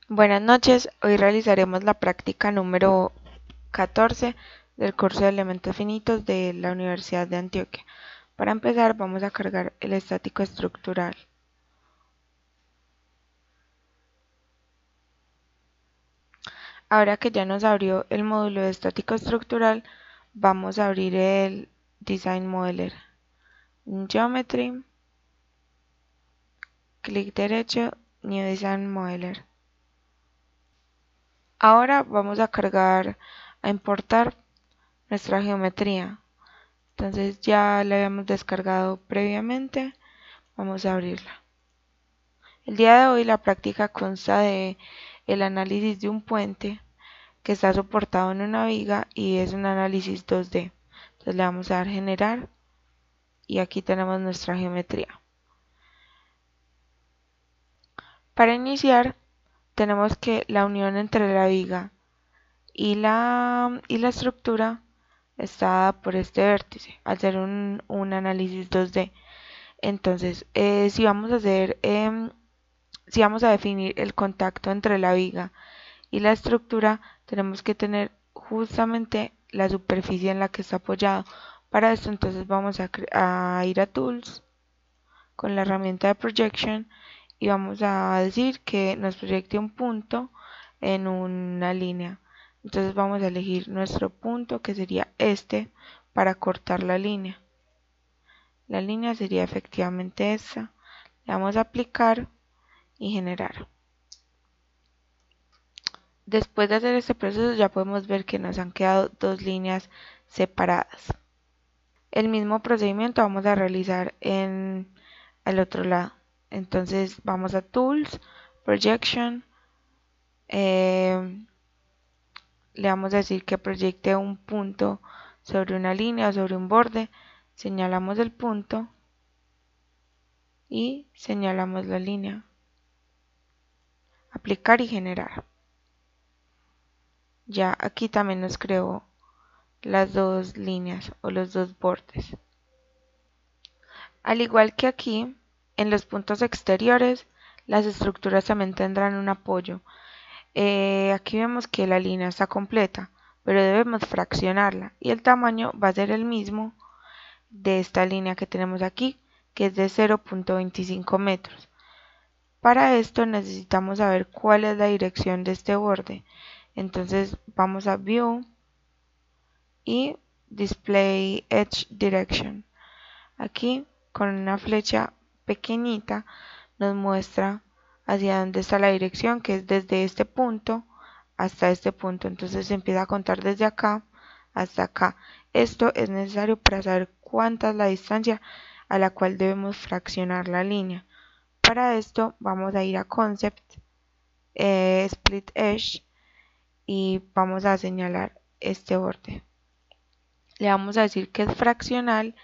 Buenas noches, hoy realizaremos la práctica número 14 del curso de elementos finitos de la Universidad de Antioquia. Para empezar vamos a cargar el estático estructural. Ahora que ya nos abrió el módulo de estático estructural, vamos a abrir el Design Modeler. Geometry, clic derecho, New Design Modeler. Ahora vamos a importar nuestra geometría. Entonces ya la habíamos descargado previamente, vamos a abrirla. El día de hoy la práctica consta de el análisis de un puente que está soportado en una viga y es un análisis 2D. Entonces le vamos a dar generar y aquí tenemos nuestra geometría. Para iniciar tenemos que la unión entre la viga y la estructura está dada por este vértice al ser un análisis 2D. Entonces si vamos a definir el contacto entre la viga y la estructura, tenemos que tener justamente la superficie en la que está apoyado. Para esto entonces vamos a ir a Tools con la herramienta de Projection y vamos a decir que nos proyecte un punto en una línea. Entonces vamos a elegir nuestro punto, que sería este, para cortar la línea. La línea sería efectivamente esta. Le damos a aplicar y generar. Después de hacer este proceso ya podemos ver que nos han quedado dos líneas separadas. El mismo procedimiento vamos a realizar en el otro lado. Entonces vamos a Tools, Projection, le vamos a decir que proyecte un punto sobre una línea o sobre un borde, señalamos el punto y señalamos la línea, aplicar y generar. Ya aquí también nos creó las dos líneas o los dos bordes. Al igual que aquí, en los puntos exteriores, las estructuras también tendrán un apoyo. Aquí vemos que la línea está completa, pero debemos fraccionarla y el tamaño va a ser el mismo de esta línea que tenemos aquí, que es de 0.25 metros. Para esto necesitamos saber cuál es la dirección de este borde. Entonces vamos a View y Display Edge Direction. Aquí con una flecha pequeñita nos muestra hacia dónde está la dirección, que es desde este punto hasta este punto. Entonces se empieza a contar desde acá hasta acá. Esto es necesario para saber cuánta es la distancia a la cual debemos fraccionar la línea. Para esto vamos a ir a Concept, Split Edge y vamos a señalar este borde. Le vamos a decir que es fraccional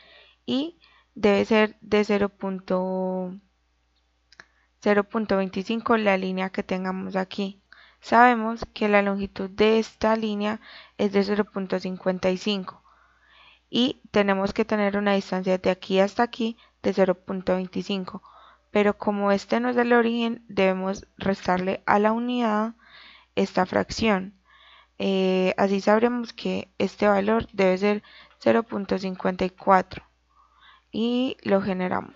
y debe ser de 0.25 la línea que tengamos aquí. Sabemos que la longitud de esta línea es de 0.55 y tenemos que tener una distancia de aquí hasta aquí de 0.25, pero como este no es el origen, debemos restarle a la unidad esta fracción. Así sabremos que este valor debe ser 0.54 y lo generamos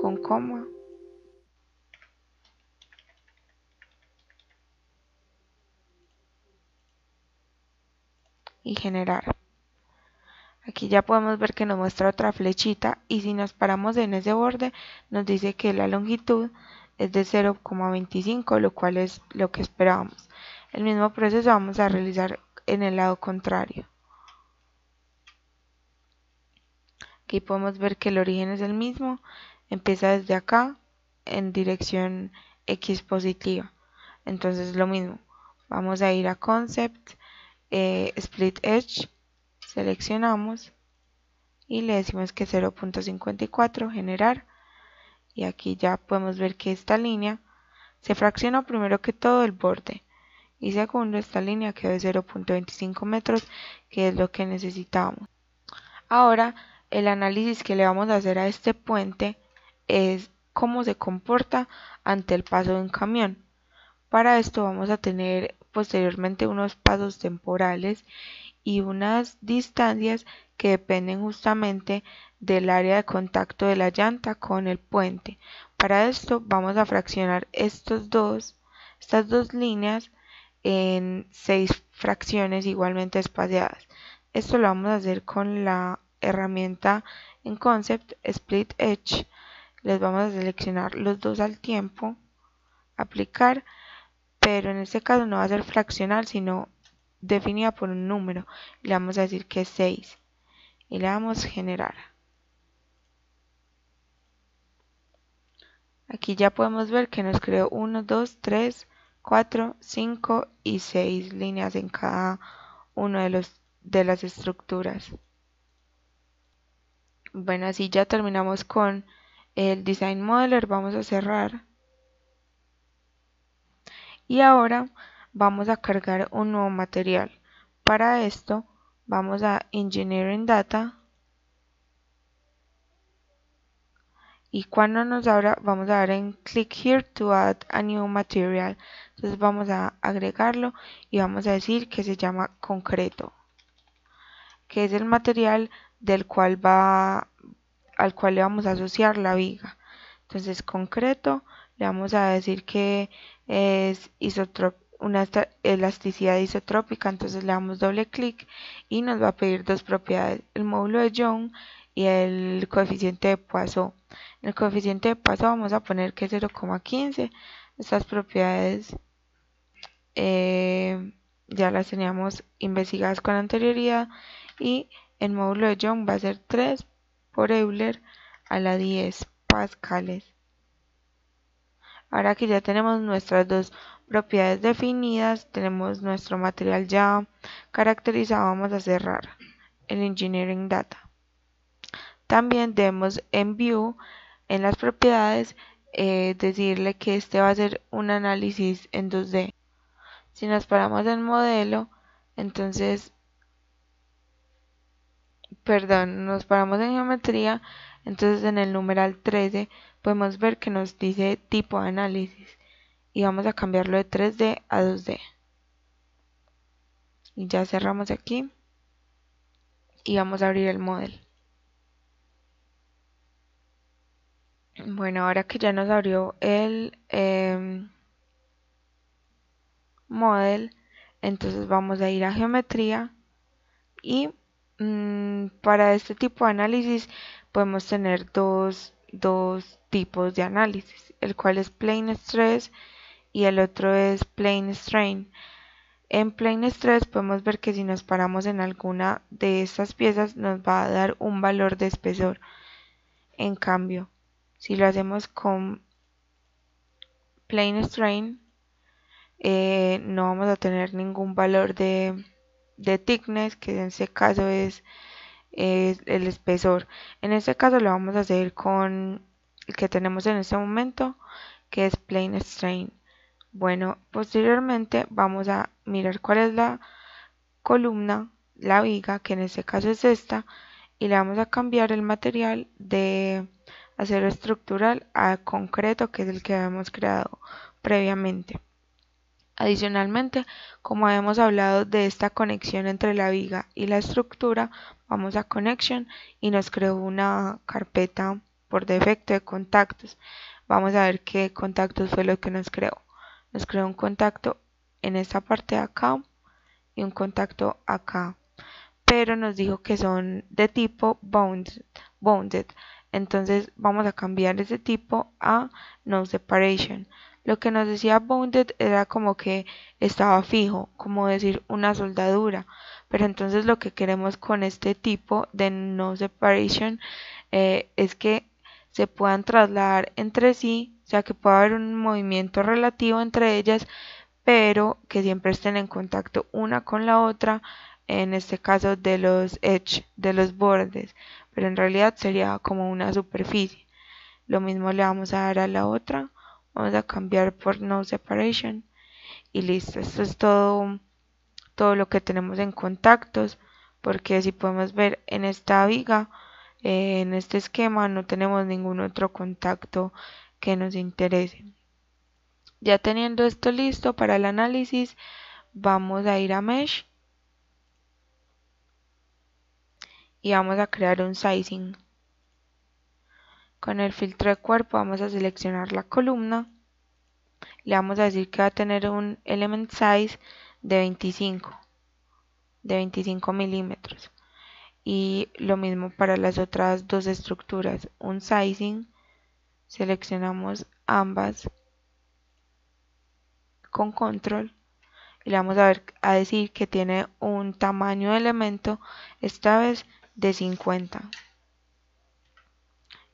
con coma y generar. Aquí ya podemos ver que nos muestra otra flechita y si nos paramos en ese borde nos dice que la longitud es de 0.25, lo cual es lo que esperábamos. El mismo proceso vamos a realizar en el lado contrario. Aquí podemos ver que el origen es el mismo, empieza desde acá en dirección X positiva. Entonces lo mismo, vamos a ir a Concept, Split Edge, seleccionamos y le decimos que 0.54 generar y aquí ya podemos ver que esta línea se fracciona primero que todo el borde y segundo esta línea quedó de 0.25 metros, que es lo que necesitamos. Ahora el análisis que le vamos a hacer a este puente es cómo se comporta ante el paso de un camión. Para esto vamos a tener posteriormente unos pasos temporales y unas distancias que dependen justamente del área de contacto de la llanta con el puente. Para esto vamos a fraccionar estas dos líneas en 6 fracciones igualmente espaciadas. Esto lo vamos a hacer con la herramienta en Concept Split Edge. Les vamos a seleccionar los dos al tiempo, aplicar, pero en este caso no va a ser fraccional sino definida por un número. Le vamos a decir que es 6 y le damos generar. Aquí ya podemos ver que nos creó 1, 2, 3, 4, 5 y 6 líneas en cada uno de las estructuras. Bueno, así ya terminamos con el Design Modeler. Vamos a cerrar. Y ahora vamos a cargar un nuevo material. Para esto vamos a Engineering Data. Y cuando nos abra, vamos a dar en Click Here to add a new material. Entonces vamos a agregarlo y vamos a decir que se llama concreto, que es el material al cual le vamos a asociar la viga. Entonces concreto, le vamos a decir que es una elasticidad isotrópica, entonces le damos doble clic y nos va a pedir dos propiedades, el módulo de Young y el coeficiente de Poisson. En el coeficiente de Poisson vamos a poner que es 0,15. Estas propiedades ya las teníamos investigadas con anterioridad y el módulo de Young va a ser 3 por Euler a la 10 pascales. Ahora que ya tenemos nuestras dos propiedades definidas, tenemos nuestro material ya caracterizado, vamos a cerrar el Engineering Data. También debemos en View, en las propiedades, decirle que este va a ser un análisis en 2D. Si nos paramos en modelo, entonces, nos paramos en geometría, entonces en el numeral 13 podemos ver que nos dice tipo de análisis y vamos a cambiarlo de 3D a 2D. Y ya cerramos aquí y vamos a abrir el modelo. Bueno, ahora que ya nos abrió el model, entonces vamos a ir a geometría y para este tipo de análisis podemos tener dos tipos de análisis, el cual es plane stress y el otro es plane strain. En plane stress podemos ver que si nos paramos en alguna de estas piezas nos va a dar un valor de espesor. En cambio, si lo hacemos con plane strain, no vamos a tener ningún valor de thickness, que en este caso es el espesor. En este caso lo vamos a hacer con el que tenemos en este momento, que es plane strain. Bueno, posteriormente vamos a mirar cuál es la columna, la viga, que en este caso es esta, y le vamos a cambiar el material de acero estructural a concreto, que es el que habíamos creado previamente. Adicionalmente, como habíamos hablado de esta conexión entre la viga y la estructura, vamos a Connection y nos creó una carpeta por defecto de contactos. Vamos a ver qué contactos fue lo que nos creó. Nos creó un contacto en esta parte de acá y un contacto acá, pero nos dijo que son de tipo bounded. Entonces vamos a cambiar ese tipo a no separation. Lo que nos decía bounded era como que estaba fijo, como decir una soldadura, pero entonces lo que queremos con este tipo de no separation es que se puedan trasladar entre sí, o sea que pueda haber un movimiento relativo entre ellas, pero que siempre estén en contacto una con la otra, en este caso de los edge, de los bordes, pero en realidad sería como una superficie. Lo mismo le vamos a dar a la otra, vamos a cambiar por no separation y listo. Esto es todo lo que tenemos en contactos, porque si podemos ver en esta viga En este esquema no tenemos ningún otro contacto que nos interese. Ya teniendo esto listo para el análisis, vamos a ir a Mesh y vamos a crear un sizing. Con el filtro de cuerpo vamos a seleccionar la columna. Le vamos a decir que va a tener un element size de 25 milímetros. Y lo mismo para las otras dos estructuras, un sizing, seleccionamos ambas con control y le vamos a decir que tiene un tamaño de elemento, esta vez de 50.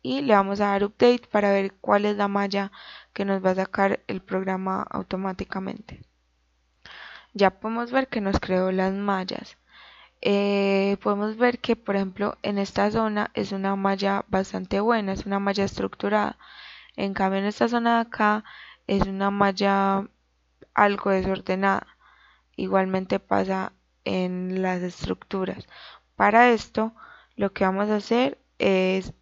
Y le vamos a dar update para ver cuál es la malla que nos va a sacar el programa automáticamente. Ya podemos ver que nos creó las mallas. Podemos ver que, por ejemplo, en esta zona es una malla bastante buena, es una malla estructurada. En cambio, en esta zona de acá es una malla algo desordenada. Igualmente pasa en las estructuras. Para esto, lo que vamos a hacer es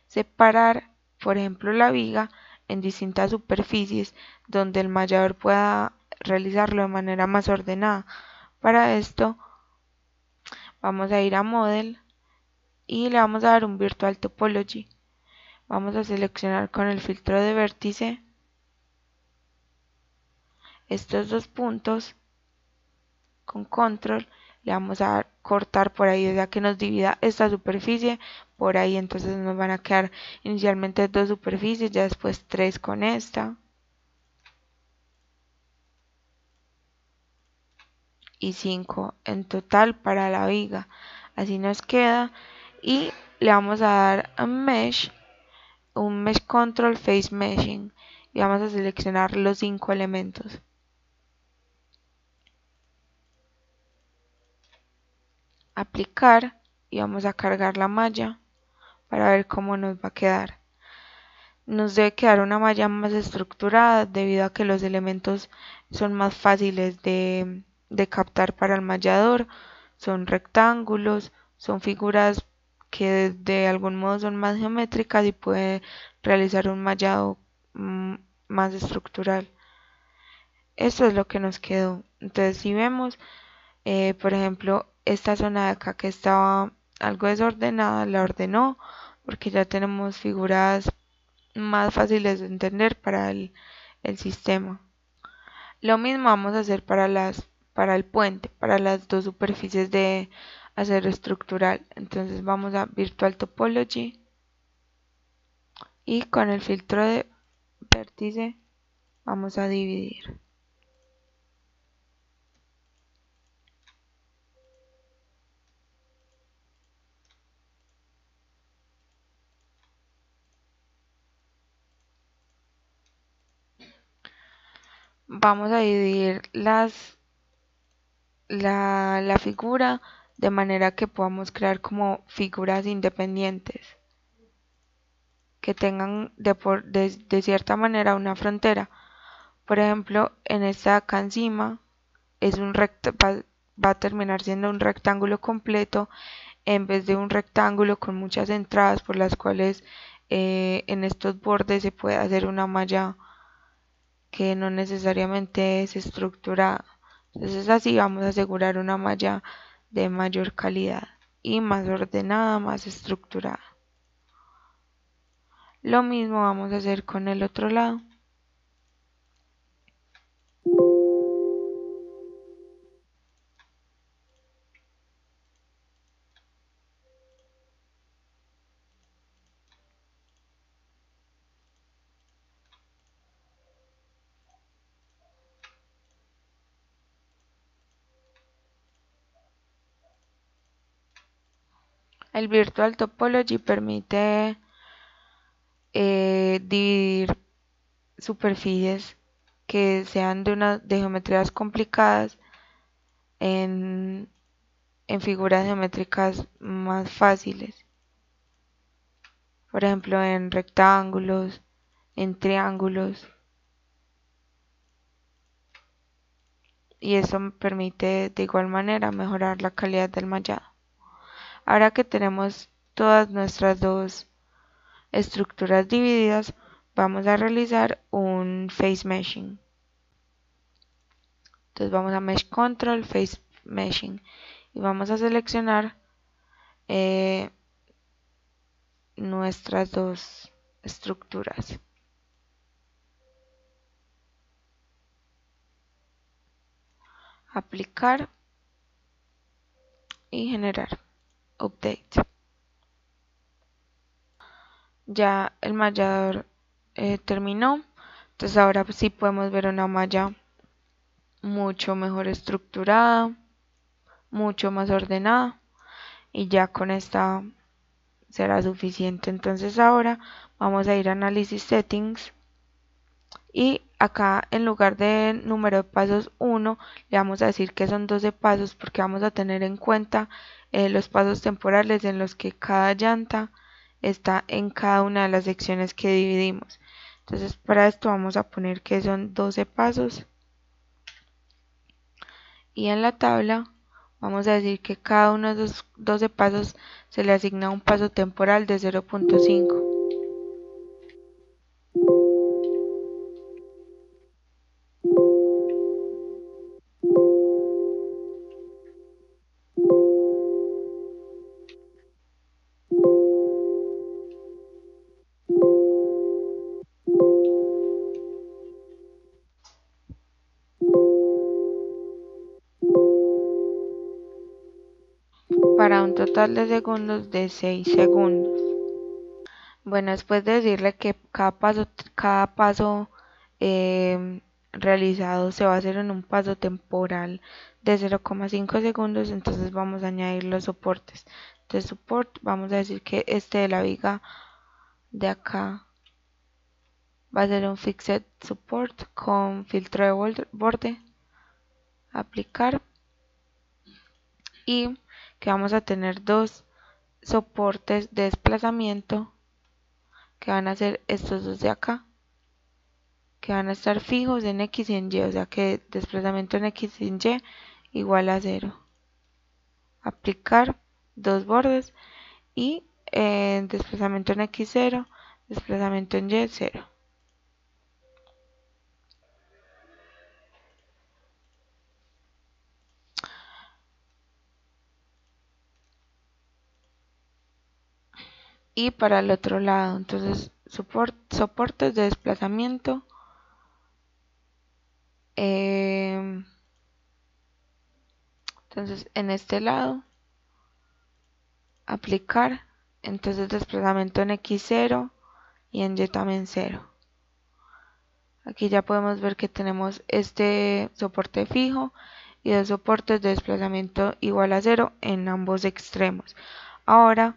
separar, por ejemplo, la viga en distintas superficies donde el mallador pueda realizarlo de manera más ordenada. Para esto, vamos a ir a Model y le vamos a dar un Virtual Topology. Vamos a seleccionar con el filtro de vértice estos dos puntos con control. Le vamos a cortar por ahí, o sea que nos divida esta superficie por ahí. Entonces nos van a quedar inicialmente dos superficies, ya después tres con esta. Y 5 en total para la viga. Así nos queda. Y le vamos a dar a Mesh, un Mesh Control Face Meshing. Y vamos a seleccionar los 5 elementos. Aplicar y vamos a cargar la malla para ver cómo nos va a quedar. Nos debe quedar una malla más estructurada debido a que los elementos son más fáciles de captar para el mallador. Son rectángulos, son figuras que de algún modo son más geométricas y puede realizar un mallado más estructural. Eso es lo que nos quedó. Entonces si vemos, por ejemplo, esta zona de acá que estaba algo desordenada, la ordenó porque ya tenemos figuras más fáciles de entender para el sistema. Lo mismo vamos a hacer para el puente, para las dos superficies de acero estructural. Entonces vamos a Virtual Topology y con el filtro de vértice vamos a dividir. Vamos a dividir la figura de manera que podamos crear como figuras independientes que tengan de cierta manera una frontera. Por ejemplo, en esta acá encima es va a terminar siendo un rectángulo completo en vez de un rectángulo con muchas entradas por las cuales en estos bordes se puede hacer una malla que no necesariamente es estructurada. Entonces así vamos a asegurar una malla de mayor calidad y más ordenada, más estructurada. Lo mismo vamos a hacer con el otro lado. El Virtual Topology permite dividir superficies que sean de geometrías complicadas en, en figuras geométricas más fáciles. Por ejemplo, en rectángulos, en triángulos. Y eso me permite de igual manera mejorar la calidad del mallado. Ahora que tenemos todas nuestras dos estructuras divididas, vamos a realizar un face meshing. Entonces vamos a Mesh Control, Face Meshing y vamos a seleccionar nuestras dos estructuras. Aplicar y generar. Update. Ya el mallador terminó. Entonces ahora sí podemos ver una malla mucho mejor estructurada, mucho más ordenada y ya con esta será suficiente. Entonces ahora vamos a ir a Análisis Settings y acá en lugar de número de pasos 1 le vamos a decir que son 12 pasos porque vamos a tener en cuenta los pasos temporales en los que cada llanta está en cada una de las secciones que dividimos. Entonces para esto vamos a poner que son 12 pasos y en la tabla vamos a decir que cada uno de esos 12 pasos se le asigna un paso temporal de 0.5. Para un total de segundos de 6 segundos. Bueno, después de decirle que cada paso realizado se va a hacer en un paso temporal de 0,5 segundos, entonces vamos a añadir los soportes. Entonces support, vamos a decir que este de la viga de acá va a ser un fixed support con filtro de borde, aplicar y que vamos a tener dos soportes de desplazamiento que van a ser estos dos de acá, que van a estar fijos en X y en Y, o sea que desplazamiento en X y en Y igual a 0. Aplicar dos bordes y desplazamiento en X 0, desplazamiento en Y 0. Y para el otro lado, entonces soportes de desplazamiento. Entonces en este lado aplicar, entonces desplazamiento en X 0 y en Y también 0. Aquí ya podemos ver que tenemos este soporte fijo y dos soportes de desplazamiento igual a 0 en ambos extremos. Ahora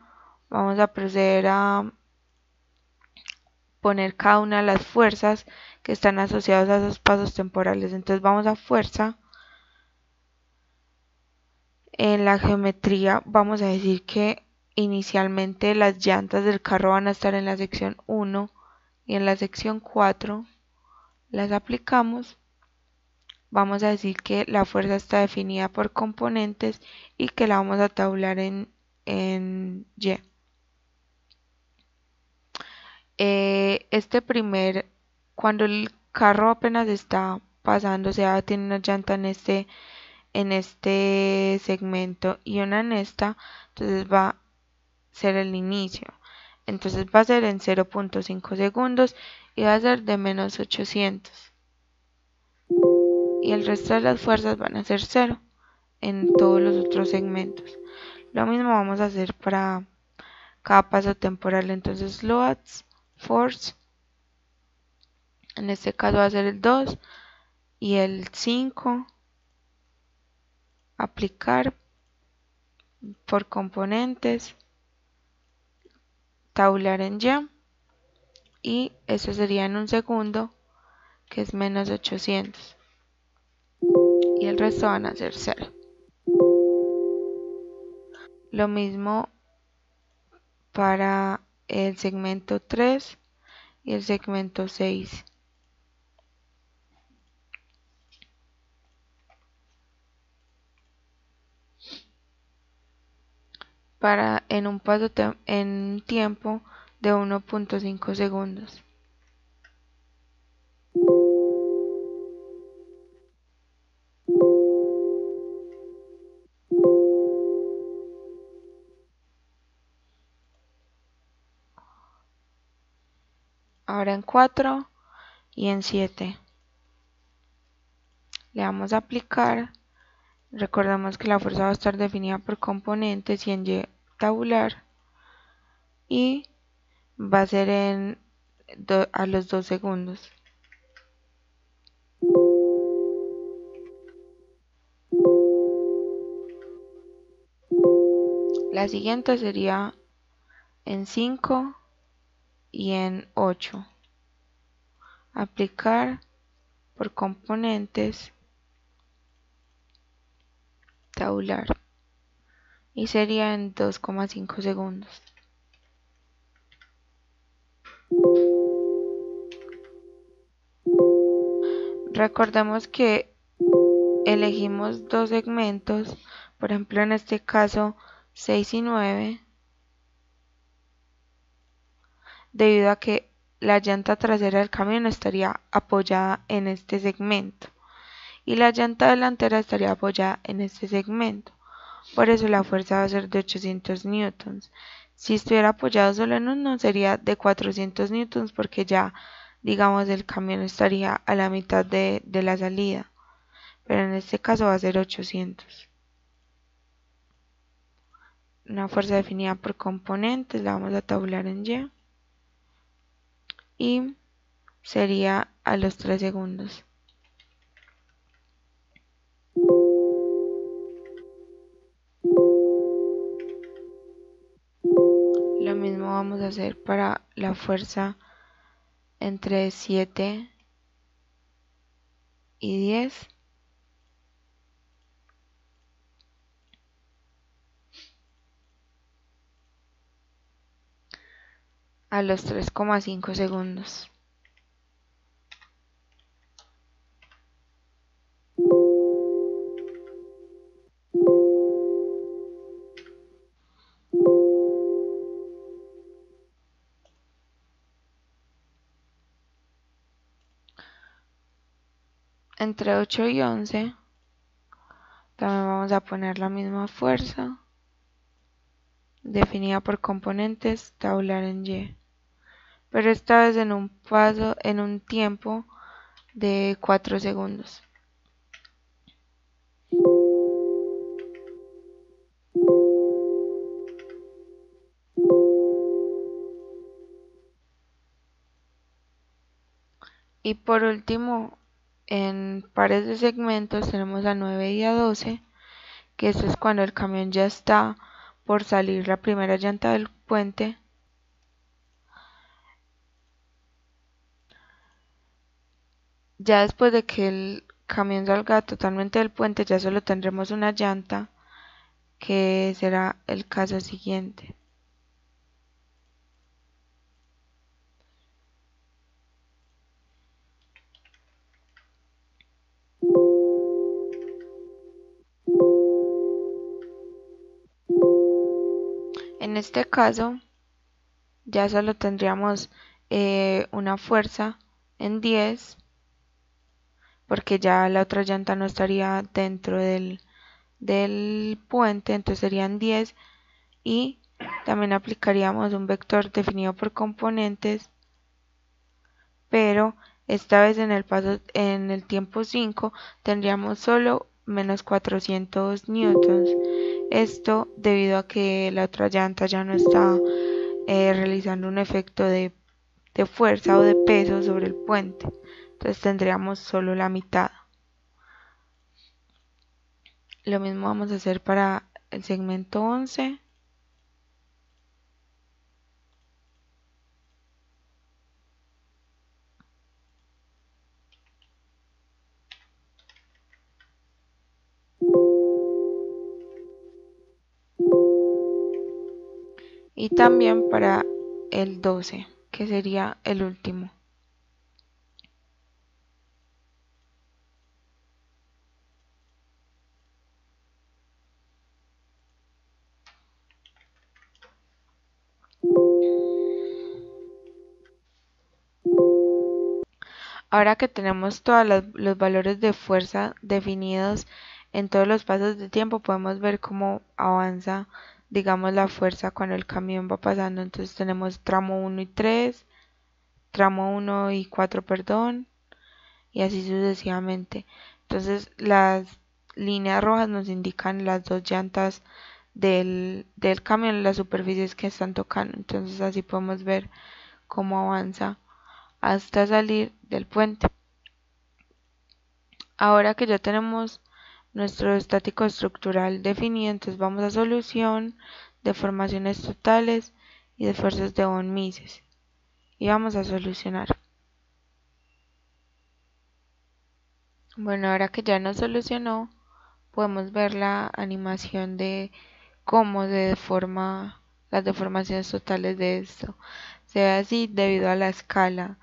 vamos a proceder a poner cada una de las fuerzas que están asociadas a esos pasos temporales. Entonces vamos a fuerza. En la geometría vamos a decir que inicialmente las llantas del carro van a estar en la sección 1 y en la sección 4 las aplicamos. Vamos a decir que la fuerza está definida por componentes y que la vamos a tabular en Y. Cuando el carro apenas está pasando, o sea, tiene una llanta en este segmento y una en esta, entonces va a ser el inicio. Entonces va a ser en 0.5 segundos y va a ser de menos 800. Y el resto de las fuerzas van a ser 0 en todos los otros segmentos. Lo mismo vamos a hacer para cada paso temporal. Entonces loads, force, en este caso va a ser el 2 y el 5, aplicar por componentes, tabular en y eso sería en un segundo, que es menos 800. Y el resto van a ser 0. Lo mismo para el segmento 3 y el segmento 6. en un en tiempo de 1.5 segundos. Ahora en 4 y en 7. Le vamos a aplicar. Recordemos que la fuerza va a estar definida por componentes y en Y tabular. Y va a ser a los 2 segundos. La siguiente sería en 5 y en 8. Aplicar por componentes, tabular. Y sería en 2,5 segundos. Recordemos que elegimos dos segmentos, por ejemplo en este caso 6 y 9, debido a que la llanta trasera del camión estaría apoyada en este segmento y la llanta delantera estaría apoyada en este segmento. Por eso la fuerza va a ser de 800 newtons. Si estuviera apoyado solo en uno sería de 400 newtons porque ya, digamos, el camión estaría a la mitad de la salida. Pero en este caso va a ser 800. Una fuerza definida por componentes, la vamos a tabular en Y. Y sería a los 3 segundos. Lo mismo vamos a hacer para la fuerza entre 7 y 10. A los 3,5 segundos. Entre 8 y 11 también vamos a poner la misma fuerza definida por componentes, tabular en Y, pero esta vez en un tiempo de 4 segundos. Y por último, en pares de segmentos tenemos a 9 y a 12, que esto es cuando el camión ya está por salir la primera llanta del puente. Ya después de que el camión salga totalmente del puente, ya solo tendremos una llanta, que será el caso siguiente. En este caso, ya solo tendríamos una fuerza en 10, porque ya la otra llanta no estaría dentro del puente, entonces serían 10 y también aplicaríamos un vector definido por componentes, pero esta vez en el tiempo 5 tendríamos solo menos 400 newtons. Esto debido a que la otra llanta ya no está realizando un efecto de fuerza o de peso sobre el puente. Entonces tendríamos solo la mitad. Lo mismo vamos a hacer para el segmento 11. Y también para el 12, que sería el último. Ahora que tenemos todos los valores de fuerza definidos en todos los pasos de tiempo, podemos ver cómo avanza, digamos, la fuerza cuando el camión va pasando. Entonces tenemos tramo 1 y 3, tramo 1 y 4, perdón, y así sucesivamente. Entonces las líneas rojas nos indican las dos llantas del camión, las superficies que están tocando. Entonces así podemos ver cómo avanza hasta salir del puente. Ahora que ya tenemos nuestro estático estructural definido, entonces vamos a solución, deformaciones totales y de fuerzas de von Mises. Y vamos a solucionar. Bueno, ahora que ya nos solucionó, podemos ver la animación de cómo se deforma las deformaciones totales de esto. Se ve así debido a la escala,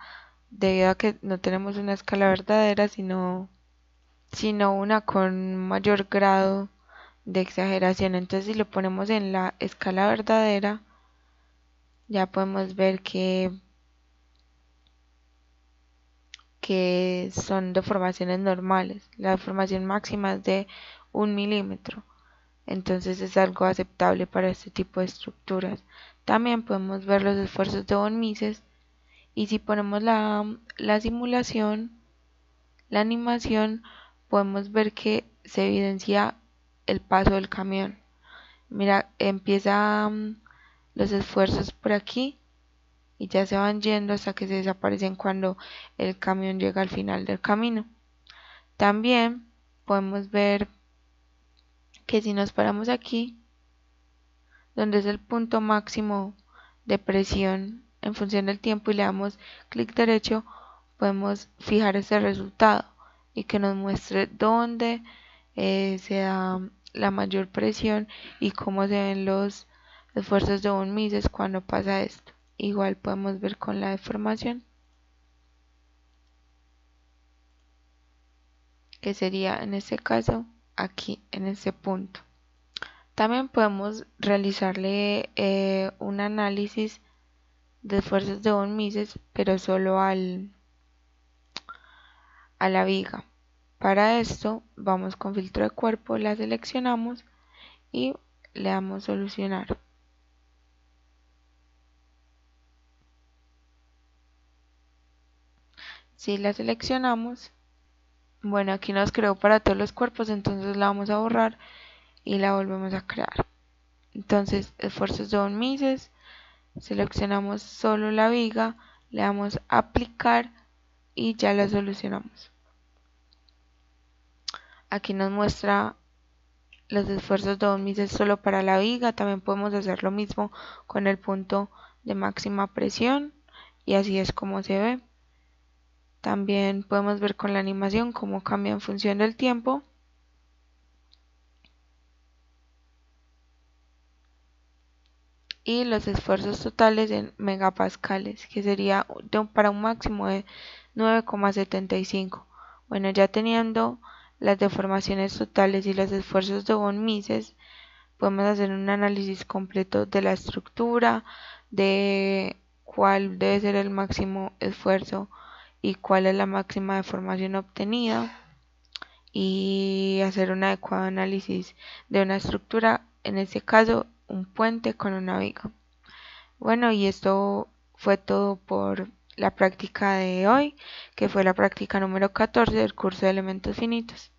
debido a que no tenemos una escala verdadera, sino una con mayor grado de exageración. Entonces, si lo ponemos en la escala verdadera, ya podemos ver que son deformaciones normales. La deformación máxima es de 1 milímetro. Entonces es algo aceptable para este tipo de estructuras. También podemos ver los esfuerzos de von Mises, y si ponemos la simulación, la animación, podemos ver que se evidencia el paso del camión. Mira, empieza los esfuerzos por aquí y ya se van yendo hasta que se desaparecen cuando el camión llega al final del camino. También podemos ver que si nos paramos aquí, donde es el punto máximo de presión en función del tiempo, y le damos clic derecho, podemos fijar ese resultado y que nos muestre dónde se da la mayor presión y cómo se ven los esfuerzos de von Mises cuando pasa esto. Igual podemos ver con la deformación, que sería en este caso aquí en este punto. También podemos realizarle un análisis de esfuerzos de von Mises, pero solo a la viga. Para esto vamos con filtro de cuerpo, la seleccionamos y le damos solucionar. Si la seleccionamos, bueno, aquí nos creó para todos los cuerpos, entonces la vamos a borrar y la volvemos a crear. Entonces, esfuerzos de von Mises, seleccionamos solo la viga, le damos a aplicar y ya la solucionamos. Aquí nos muestra los esfuerzos de von Mises solo para la viga. También podemos hacer lo mismo con el punto de máxima presión, y así es como se ve. También podemos ver con la animación cómo cambia en función del tiempo. Y los esfuerzos totales en megapascales, que sería para un máximo de 9,75. Bueno, ya teniendo las deformaciones totales y los esfuerzos de von Mises, podemos hacer un análisis completo de la estructura, de cuál debe ser el máximo esfuerzo y cuál es la máxima deformación obtenida, y hacer un adecuado análisis de una estructura, en este caso un puente con una viga. Bueno, y esto fue todo por la práctica de hoy, que fue la práctica número 14 del curso de elementos finitos.